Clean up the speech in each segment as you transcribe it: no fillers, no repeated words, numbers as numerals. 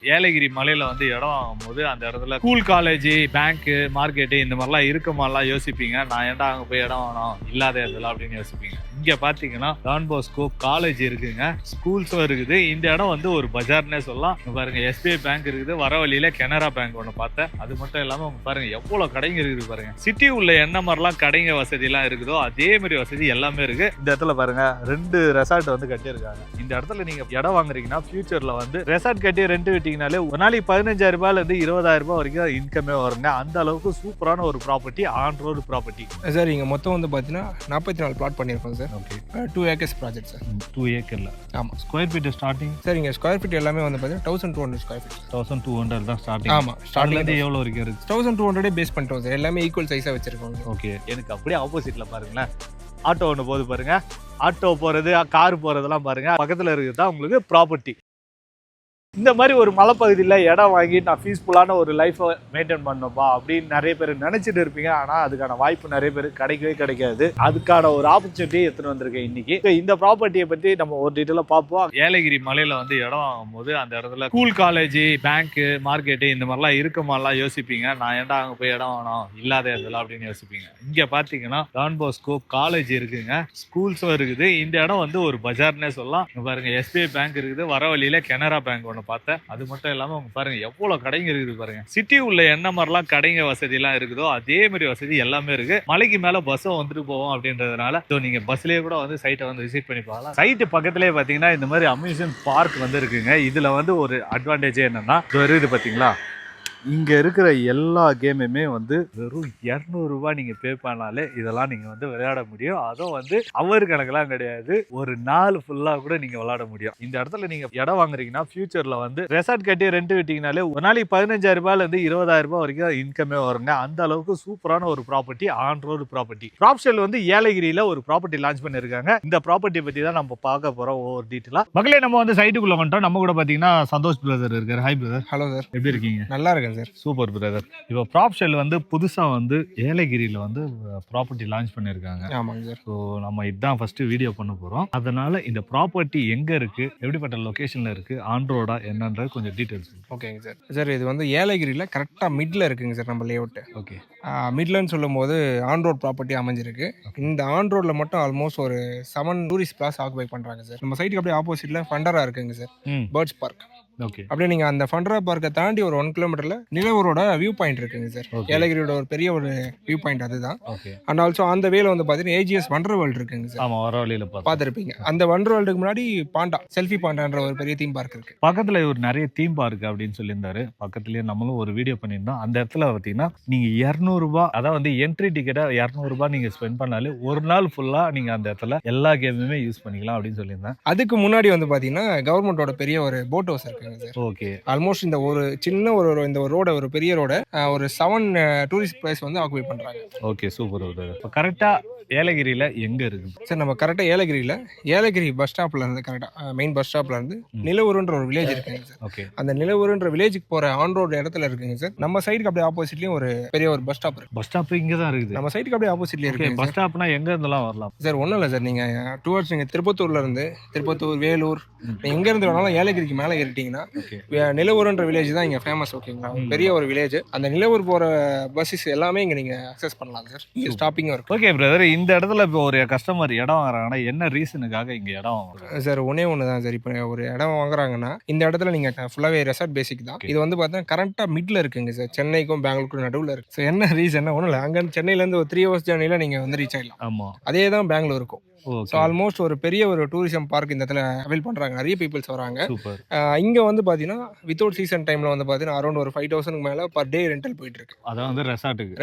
ஏலகிரி மலையில வந்து இடம் வாங்கும்போது அந்த இடத்துல ஸ்கூல் காலேஜ் பேங்க் மார்க்கெட்டு இந்த மாதிரிலாம் இருக்குமாலாம் யோசிப்பீங்க. நான் ஏன்டா அங்க போய் இடம் வாங்கணும் இல்லாத இடத்துல அப்படின்னு யோசிப்பீங்க. இங்க பாத்தீங்கன்னா டான் பாஸ்கோ காலேஜ் இருக்குங்க, ஸ்கூல்ஸும் இருக்குது. இந்த இடம் வந்து ஒரு பஜார்னே சொல்லலாம். இங்க பாருங்க எஸ்பிஐ பேங்க் இருக்குது, வர வழியில கனரா பேங்க் ஒன்று பார்த்தேன். அது மட்டும் இல்லாம உங்க பாருங்க எவ்வளவு கடைங்க இருக்குது பாருங்க. சிட்டி உள்ள என்ன மாதிரிலாம் கடைங்க வசதி எல்லாம் இருக்குதோ அதே மாதிரி வசதி எல்லாமே இருக்கு. இந்த இடத்துல பாருங்க 2 ரெசார்ட் வந்து கட்டியிருக்காங்க. இந்த இடத்துல நீங்க இடம் வாங்குறீங்கன்னா ஃபியூச்சர்ல வந்து ரெசார்ட் கட்டி ரெண்ட் விட்டீங்கனாலே ஒரு நாளைக்கு 15,000 ரூபாயில இருந்து 20,000 ரூபாய் வரைக்கும் இன்கமே வருங்க. அந்த அளவுக்கு சூப்பரான ஒரு property, on road property sir. இங்க மொத்தம் வந்து பாத்தீங்கன்னா 44 பிளாட் பண்ணியிருக்கோம் sir. Okay, 2 acres project sir. 2 ஏக்கர்ல ஆமா. ஸ்கொயர் ஃபீட் ஸ்டார்டிங் சார் இங்க ஸ்கொயர் ஃபீட் எல்லாமே வந்து பாத்தீங்கன்னா 1200 ஸ்கொயர் ஃபீட். 1200 தான் ஸ்டார்டிங். ஆமா, ஸ்டார்டிங்ல இருந்து எவ்வளவு வரைக்கும் இருக்கு? 1200 பேஸ் பண்ணிட்டோம் சார். எல்லாமே ஈக்குவல் சைஸா வச்சிருக்கோம். ஓகே, எனக்கு அப்படியே ஆப்போசிட்ல பாருங்களேன், ஆட்டோ ஒன்று போகுது பாருங்க. ஆட்டோ போறது, கார் போறதெல்லாம் பாருங்க. பக்கத்துல இருக்குது தான் உங்களுக்கு ப்ராப்பர்ட்டி. இந்த மாதிரி ஒரு மலைப்பகுதியில் இடம் வாங்கி நான் பீஸ்ஃபுல்லான ஒரு லைஃப்பை மெயின்டைன் பண்ணப்பா அப்படின்னு நிறைய பேர் நினைச்சிட்டு இருப்பீங்க. ஆனால் அதுக்கான வாய்ப்பு நிறைய பேர் கிடைக்கவே கிடைக்காது. அதுக்கான ஒரு ஆப்பர்ச்சுனிட்டி எடுத்துட்டு வந்திருக்கேன் இன்னைக்கு. இந்த ப்ராப்பர்ட்டியை பற்றி நம்ம ஒரு டீட்டெயிலாக பார்ப்போம். ஏலகிரி மலையில வந்து இடம் வாங்கும்போது அந்த இடத்துல ஸ்கூல் காலேஜ் பேங்க் மார்க்கெட்டு இந்த மாதிரிலாம் இருக்குமாலாம் யோசிப்பீங்க. நான் ஏன்டா அங்கே போய் இடம் வாங்கணும் இல்லாத இடத்துல அப்படின்னு யோசிப்பீங்க. இங்கே பார்த்தீங்கன்னா டான் பாஸ்கோ காலேஜ் இருக்குங்க, ஸ்கூல்ஸும் இருக்குது. இந்த இடம் வந்து ஒரு பஜார்னே சொல்லலாம். பாருங்க எஸ்பிஐ பேங்க் இருக்குது, வர வழியில கனரா பேங்க் பார்த்தேன். அது மட்டும் இல்லாம உங்க பாருங்க எவ்வளவு கடைங்க இருக்குது பாருங்க. சிட்டி உள்ள என்ன மாதிரிலாம் கடைங்க வசதி எல்லாம் இருக்குதோ அதே மாதிரி வசதி எல்லாமே இருக்கு. மலைக்கு மேல பஸ்ஸும் வந்துட்டு போவோம் அப்படின்றதுனால நீங்க பஸ்லயே கூட வந்து சைட்டை வந்து விசிட் பண்ணி பார்க்கலாம். சைட்டு பக்கத்திலேயே பாத்தீங்கன்னா இந்த மாதிரி அம்யூஸ்மெண்ட் பார்க் வந்து இருக்குங்க. இதுல வந்து ஒரு அட்வான்டேஜ் என்னன்னா இருக்குது பாத்தீங்களா, இங்கே இருக்கிற எல்லா கேமுமே வந்து வெறும் 200 ரூபாய் நீங்கள் பே பண்ணாலே இதெல்லாம் நீங்கள் வந்து விளையாட முடியும். அதுவும் வந்து அவர் கணக்கெல்லாம் கிடையாது, ஒரு நாள் ஃபுல்லாக கூட நீங்கள் விளையாட முடியும். இந்த இடத்துல நீங்கள் இடம் வாங்குறீங்கன்னா ஃபியூச்சரில் வந்து ரெசார்ட் கட்டி ரெண்ட் விட்டீங்கனாலே ஒரு நாளைக்கு 15,000 ரூபாயிலேருந்து 20,000 ரூபாய் வரைக்கும் இன்கமே வருங்க. அந்த அளவுக்கு சூப்பரான ஒரு ப்ராப்பர்ட்டி, ஆன் ரோடு ப்ராப்பர்ட்டி. ப்ராப்ஷல் வந்து ஏலகிரியில் ஒரு ப்ராப்பர்ட்டி லான்ச் பண்ணியிருக்காங்க. இந்த ப்ராப்பர்ட்டி பற்றி தான் நம்ம பார்க்க போகிறோம் ஒவ்வொரு டீட்டெயிலாக. மக்களே நம்ம வந்து சைட்டுக்குள்ளே வந்துட்டோம். நம்ம கூட பார்த்தீங்கன்னா சந்தோஷ் பிரதர் இருக்காரு. Hi brother. ஹலோ சார், எப்படி இருக்கீங்க? நல்லா இருக்கேன் சார். Super brother. இப்போ ப்ராப்ஷல் வந்து புதுசா வந்து ஏலகிரியில வந்து ப்ராப்பர்ட்டி லான்ச் பண்ணிருக்காங்க. ஆமாங்க சார். ஸோ நம்ம இதுதான் ஃபர்ஸ்ட் வீடியோ பண்ண போறோம். அதனால இந்த ப்ராப்பர்ட்டி எங்க இருக்கு, எப்படிப்பட்ட லொகேஷன்ல இருக்கு, ஆன் ரோடா என்னன்றது கொஞ்சம் டீடைல்ஸ். ஓகேங்க சார். சார் இது வந்து ஏலகிரியில கரெக்டா மிட்ல இருக்குங்க சார் நம்ம லேஅவுட். ஓகே, மிட்லன்னு சொல்லும் போது ஆன் ரோட் ப்ராப்பர்ட்டி அமைஞ்சிருக்கு. இந்த ஆன் ரோட்ல மட்டும் ஆல்மோஸ்ட் ஒரு 7 டூரிஸ்ட் பிளாஸ் ஆக்குபை பண்றாங்க சார். நம்ம சைட்டுக்கு அப்படியே ஆப்போசிட்ல ஃபண்டரா இருக்குங்க சார், பேர்ட்ஸ் பார்க். ஓகே, அப்படியே நீங்க அந்த ஃபண்டரா பார்க்கை தாண்டி ஒரு 1 கிலோமீட்டர்ல நிலவரோட வியூ பாயிண்ட் இருக்குங்க சார். ஏலகிரியோட ஒரு பெரிய ஒரு வியூ பாயிண்ட் அதுதான். ஓகே, அண்ட் ஆல்சோ அந்த வேல வந்து பாத்தீங்கன்னா ஏஜிஎஸ் வண்டர் வேர்ல்டு இருக்குங்க சார். ஆமா, வர வழியில பாத்திருப்பீங்க. அந்த வண்டர் வேர்ல்டுக்கு முன்னாடி பாண்டா, செல்ஃபி பாண்டான்ற ஒரு பெரிய தீம் பார்க் இருக்கு. பக்கத்துல ஒரு நிறைய தீம் பார்க் அப்படின்னு சொல்லியிருந்தாரு. பக்கத்துலயே நம்மளும் ஒரு வீடியோ பண்ணியிருந்தோம். அந்த இடத்துல பாத்தீங்கன்னா நீங்க 200 ரூபாய், அதாவது வந்து என்ட்ரி டிக்கெட்டா 200 ரூபாய் நீங்க ஸ்பெண்ட் பண்ணாலே ஒரு நாள் ஃபுல்லா நீங்க அந்த இடத்துல எல்லா கேமுமே யூஸ் பண்ணிக்கலாம் அப்படின்னு சொல்லியிருந்தேன். அதுக்கு முன்னாடி வந்து பாத்தீங்கன்னா கவர்மெண்டோட பெரிய ஒரு போட் ஹவுஸ் இருக்குங்க சார். ஓகே, ஆல்மோஸ்ட் இந்த ஒரு சின்ன ஒரு இந்த ஒரு ரோட, ஒரு பெரிய ரோட ஒரு 7 டூரிஸ்ட் பிளேஸ் வந்து ஆக்குபை பண்றாங்க. Okay, super. கரெக்டா ஏலகிரியில எங்க இருக்கு சார்? நம்ம கரெக்டா ஏலகிரியில ஏலகிரி பஸ் ஸ்டாப்ல இருந்து கரெக்டா மெயின் பஸ் ஸ்டாப்ல இருந்து நிலவூருன்ற ஒரு வில்லேஜ் இருக்குங்க சார். ஓகே, அந்த நிலவூருன்ற வில்லேஜுக்கு போற ஆன் ரோடு இடத்துல இருக்குங்க சார். நம்ம சைடுக்கு அப்படியே ஆப்போசிட்லயும் ஒரு பெரிய ஒரு பஸ் ஸ்டாப் இருக்கு. பஸ் ஸ்டாப் இங்க தான் இருக்குது. நம்ம சைடுக்கு அப்படியே ஆப்போசிட்லயே இருக்கு. பஸ் ஸ்டாப்னா எங்க இருந்தெல்லாம் வரலாம் சார்? ஒண்ணும் இல்ல சார், நீங்க டுவர்ட்ஸ் நீங்க திருப்பத்தூர்ல இருந்து, திருப்பத்தூர், வேலூர், எங்க இருந்து வேணாலும் ஏலகிரிக்கு மேல ஏறிட்டீங்கன்னா நிலவூருன்ற வில்லேஜ் தான் இங்க ஃபேமஸ். ஓகேங்களா? பெரிய ஒரு வில்லேஜ். அந்த நிலவூர் போற பஸ்ஸஸ் எல்லாமே இங்க நீங்க அக்சஸ் பண்ணலாம் சார். இங்க ஸ்டாப்பிங் இருக்கு. ஓகே பிரதர், இந்த இடத்துல இப்போ ஒரு கஸ்டமர் இடம் வாங்குறாங்கன்னா என்ன ரீசனுக்காக இங்க இடம் வாங்குறாங்க சார்? ஒன்னே ஒண்ணுதான் சார். இப்போ ஒரு இடம் வாங்குறாங்கன்னா இந்த இடத்துல நீங்க ஃபுல்லாவே ரெசார்ட் பேசிக் தான். இது வந்து பார்த்தா கரெக்டா மிட்ல இருக்குங்க சார். சென்னைக்கும் பெங்களூருக்கும் நடுவுல இருக்கு. ஸோ என்ன ரீசன்? ஒன்றும் இல்லை, அங்க சென்னையில இருந்து ஒரு 3 hours ஜேர்னில நீங்க வந்து ரீச் ஆயிடலாம். ஆமா, அதே தான் பெங்களூருக்கும். ஸோ ஆல்மோஸ்ட் ஒரு பெரிய ஒரு டூரிசம் பார்க் இந்த இடத்துல அவைல் பண்றாங்க. நிறைய பீப்புள்ஸ் வராங்க. இங்க வந்து பாத்தீங்கன்னா வித்தவுட் சீசன் டைம்ல வந்து பாத்தீங்கன்னா அரௌண்ட் ஒரு 5,000 மேல பர் டே ரெண்டல் போயிட்டு இருக்கு. அதான் வந்து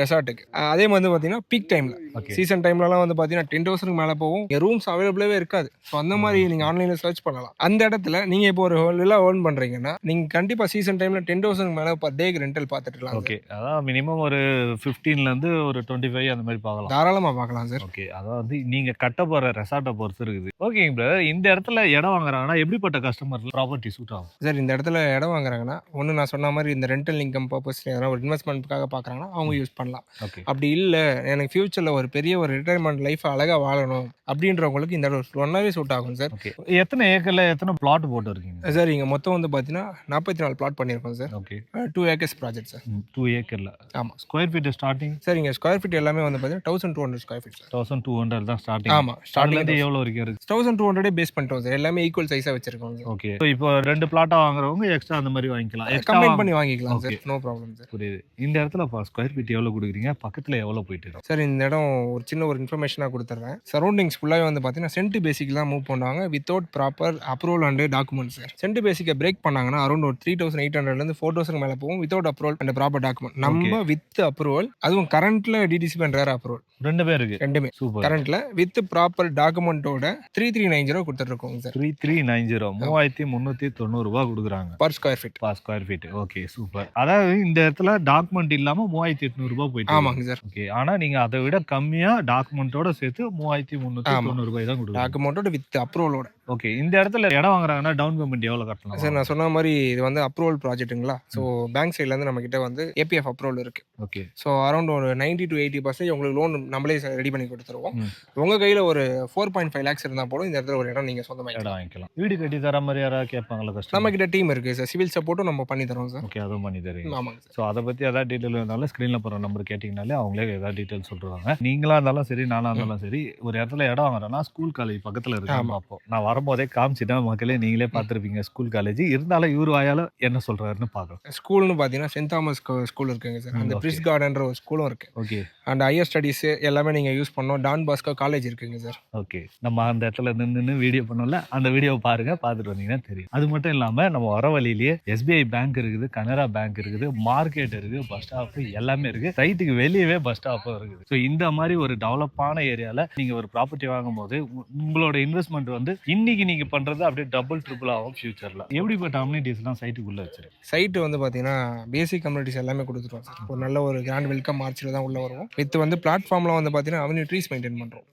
ரெசார்ட்டுக்கு. அதே மாதிரி பாத்தீங்கன்னா பீக் டைம்ல, சீசன் டைம்லலாம் வந்து பாத்தீங்கன்னா 10,000 மேல போகும். ரூம்ஸ் அவைலபிளாவே இருக்காது. ஸோ அந்த மாதிரி நீங்க ஆன்லைன்ல சர்ச் பண்ணலாம். அந்த இடத்துல நீங்க இப்போ ஒரு வில்லா ஓன் பண்றீங்கன்னா நீங்க கண்டிப்பா சீசன் டைம்ல 10,000 மேல பர் டே ரெண்டல் பாத்துட்டு. ஓகே, அதான் மினிமம் ஒரு 15ல இருந்து ஒரு 25 அந்த மாதிரி பார்க்கலாம். தாராளமா பார்க்கலாம் சார். ஓகே, அதாவது நீங்க கட்ட போற போற ரெசார்ட்டை பொறுத்து இருக்குது. ஓகேங்க பிரதர். இந்த இடத்துல இடம் வாங்குறாங்கன்னா எப்படிப்பட்ட கஸ்டமர் ப்ராப்பர்ட்டி சூட் ஆகும்? சார் இந்த இடத்துல இடம் வாங்குறாங்கன்னா ஒன்று நான் சொன்ன மாதிரி இந்த ரெண்டல் இன்கம் பர்பஸ் எதனா ஒரு இன்வெஸ்ட்மெண்ட்டுக்காக பார்க்குறாங்கன்னா அவங்க யூஸ் பண்ணலாம். ஓகே. அப்படி இல்லை எனக்கு ஃபியூச்சரில் ஒரு பெரிய ஒரு ரிட்டைர்மெண்ட் லைஃப் அழகாக வாழணும் அப்படின்றவங்களுக்கு இந்த இடம் ஒன்றாவே சூட் ஆகும் சார். ஓகே. எத்தனை ஏக்கர்ல எத்தனை பிளாட் போட்டு இருக்கீங்க? சார் இங்கே மொத்தம் வந்து பார்த்தீங்கன்னா 44 பிளாட் பண்ணியிருக்கோம் sir. Okay. 2 acres project sir. 2 ஏக்கர்ல. ஆமாம். Square feet starting? சார் இங்கே ஸ்கொயர் ஃபீட் எல்லாமே வந்து பார்த்தீங்கன்னா 1200 ஸ்கொயர் ஃபீட் சார். 1200 தான் ஸ்டார்டிங். ஆமாம். ஸ்டார்டிங் எவ்வளோ வரைக்கும் இருக்கு? 1200 பேஸ் பண்ணிட்டோம் சார். எல்லாமே ஈக்குவல் சைஸாக வச்சிருக்கோம். ஓகே. இப்போ 2 பிளாட்டா வாங்குறவங்க எக்ஸ்ட்ரா அந்த மாதிரி வாங்கிக்கலாம். கம்பைன் பண்ணி வாங்கிக்கலாம் சார். No problem sir. புரியுது. இந்த இடத்துல ஸ்கொயர் ஃபீட் எவ்வளோ கொடுக்குறீங்க? பக்கத்தில் எவ்வளோ போயிட்டு இருக்கு சார்? இந்த இடம் ஒரு சின்ன ஒரு இன்ஃபர்மேஷனாக கொடுத்துட்றேன். சரௌண்டிங்ஸ் ஃபுல்லாகவே வந்து பார்த்தீங்கன்னா சென்ட் பேசிக் தான் மூவ் பண்ணுவாங்க without proper approval and document sir. Cent பேசிக்கை பிரேக் பண்ணாங்கன்னா அரௌண்ட் ஒரு 3800 4,000 மேலே போகும் without approval and proper document. நம்ம வித் அப்ரூவல், அதுவும் கரண்ட்ல டிடிசி பண்ற அப்ரூவல் ரெண்டுமே இருக்கு. ரெண்டுமே சூப்பர். கரண்ட்ல வித் ப்ராப்பர் டாக்குமெண்டோட 3390 கொடுத்துருக்கோம் சார். 3390 3390 ரூபாய் கொடுக்குறாங்க per square feet. Okay super. அதாவது இந்த இடத்துல டாக்குமெண்ட் இல்லாம 3800 ரூபாய் போயிட்டு. ஆமாங்க சார். ஓகே. ஆனா நீங்க அதை விட கம்மியா டாக்குமெண்டோட சேர்த்து 3390 ரூபாய் தான் கொடுக்குறாங்க. டாக்குமெண்டோட வித் அப்ரூவலோட. ஓகே. இந்த இடத்துல இடம் வாங்குறாங்கன்னா டவுன் பேமெண்ட் எவ்வளவு கட்டணும் சார்? நான் சொன்ன மாதிரி இது வந்து அப்ரூவல் ப்ராஜெக்ட்டுங்களா. ஸோ பேங்க் சைட்ல இருந்து நம்ம கிட்ட வந்து ஏபிஎஃப் அப்ரூவல் இருக்கு. ஓகே. ஸோ அரௌண்ட் ஒரு 90 to 80% உங்களுக்கு லோன் நம்மளே ரெடி பண்ணி கொடுத்துருவோம். உங்க கையில ஒரு 4.5 lakhs இருந்தா போதும் இந்த இடத்துல ஒரு இடம் நீங்க சொந்தமாக இடம் வாங்கிக்கலாம். வீடு கட்டி தர மாதிரி யாராவது கேட்பாங்களா கஸ்டமர்? நம்ம கிட்ட டீம் இருக்கு சார். சிவில் சப்போர்ட்டும் நம்ம பண்ணி தரோம் சார். ஓகே. அதுவும் பண்ணி தரீங்க. ஆமாங்க சார். ஸோ அதை பற்றி ஏதாவது டீட்டெயில் இருந்தாலும் ஸ்க்ரீனில் போகிற நம்பர் கேட்டிங்கனாலே அவங்களே ஏதாவது டீட்டெயில் சொல்லிடுவாங்க. நீங்களா இருந்தாலும் சரி, நானாக இருந்தாலும் சரி, ஒரு இடத்துல இடம் வாங்குறேன்னா ஸ்கூல் காலேஜ் பக்கத்தில் இருக்கு. பார்ப்போம். நான் வரும்போதே காமிச்சிட்டேன் மக்களே, நீங்களே பார்த்துருப்பீங்க ஸ்கூல் காலேஜ். இருந்தாலும் இவர் வாயால் என்ன சொல்கிறாருன்னு பார்க்கலாம். ஸ்கூல்னு பார்த்தீங்கன்னா சென்ட் தாமஸ் ஸ்கூல் இருக்குங்க சார். அந்த பிரிஸ் கார்டன்ற ஒரு ஸ்கூலும் இருக்கு. ஓகே. அண்ட் ஹையர் ஸ்டடீஸ் எல்லாமே நீங்கள் யூஸ் பண்ணோம். டான் பாஸ்கோ காலேஜ் இருக்குங்க சார். ஓகே. நம்ம அந்த இடத்துல நின்று வீடியோ பண்ணோம்ல, அந்த வீடியோவை பாருங்க, பார்த்துட்டு வந்தீங்கன்னா தெரியும். அது மட்டும் இல்லாமல் நம்ம வர வழியிலேயே எஸ்பிஐ பேங்க் இருக்குது, கனரா பேங்க் இருக்குது, மார்க்கெட் இருக்குது, பஸ் ஸ்டாப் எல்லாமே இருக்கு. சைட்டுக்கு வெளியவே பஸ் ஸ்டாப்பும் இருக்குது. ஸோ இந்த மாதிரி ஒரு டெவலப்பான ஏரியாவில் நீங்கள் ஒரு ப்ராப்பர்ட்டி வாங்கும் போது உங்களோட இன்வெஸ்ட்மெண்ட் வந்து இன்னைக்கு நீங்கள் பண்ணுறது அப்படியே டபுள் ட்ரிபிள் ஆகும் ஃபியூச்சரில். எப்படிப்பட்ட அம்யூனிட்டிஸ்லாம் சைட்டுக்குள்ளே வச்சிருக்கு? சைட்டு வந்து பார்த்தீங்கன்னா பேசிக் கம்யூனிட்டிஸ் எல்லாமே கொடுத்துருவோம் சார். ஒரு நல்ல ஒரு கிராண்ட் வெல்கம் மார்ச்சில் தான் உள்ள வருவோம். வித் வந்து பிளாட்ஃபார்ம்ல வந்து பார்த்தீங்கன்னா அவென்யூ ட்ரீஸ் மெயின்டைன் பண்ணுறோம்.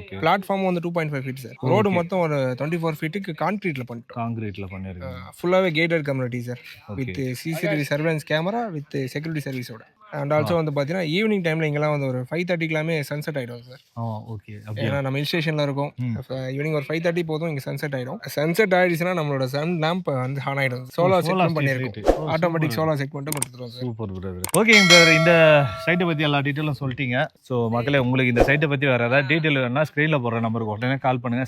ஓகே. பிளாட்ஃபார்ம் வந்து 2.5 feet சார். ரோடு மொத்தம் ஒரு 24 feetக்கு கான்கிரீட்ல பண்ணிட்டோம். கான்கிரீட்ல பண்ணிருக்கோம். ஃபுல்லாவே gated community sir. With CCTV surveillance camera with security சர்வீஸோட. அண்ட் ஆல்சோ வந்து பார்த்தீங்கன்னா ஈவினிங் டைமில் இங்கெல்லாம் வந்து ஒரு 5:30க்குலாமே சன்செட் ஆகிடும் சார். ஓகே. ஏன்னா நம்ம ஹில் ஸ்டேஷனில் இருக்கும். ஈவினிங் ஒரு 5:30 போதும் இங்கே சன்செட் ஆகிடும். சன்செட் ஆகிடுச்சுன்னா நம்மளோட சன் லேம்ப் வந்து ஆன் ஆகிடும். சோலார் செட் பண்ணியிருக்கோம். ஆட்டோமேட்டிக் சோலார் செட் பண்ணிட்டு கொடுத்துருவோம் சார். Super brother. ஓகேங்க பிரதர். இந்த சைட்டை பற்றி எல்லா டீட்டெயிலும் சொல்லிட்டீங்க. ஸோ மக்களே, உங்களுக்கு இந்த சைட்டை பற்றி வேறு ஏதாவது டீட்டெயில் வேணும்னா ஸ்க்ரீனில் போடுற நம்பருக்கு உடனே கால் பண்ணுங்கள்.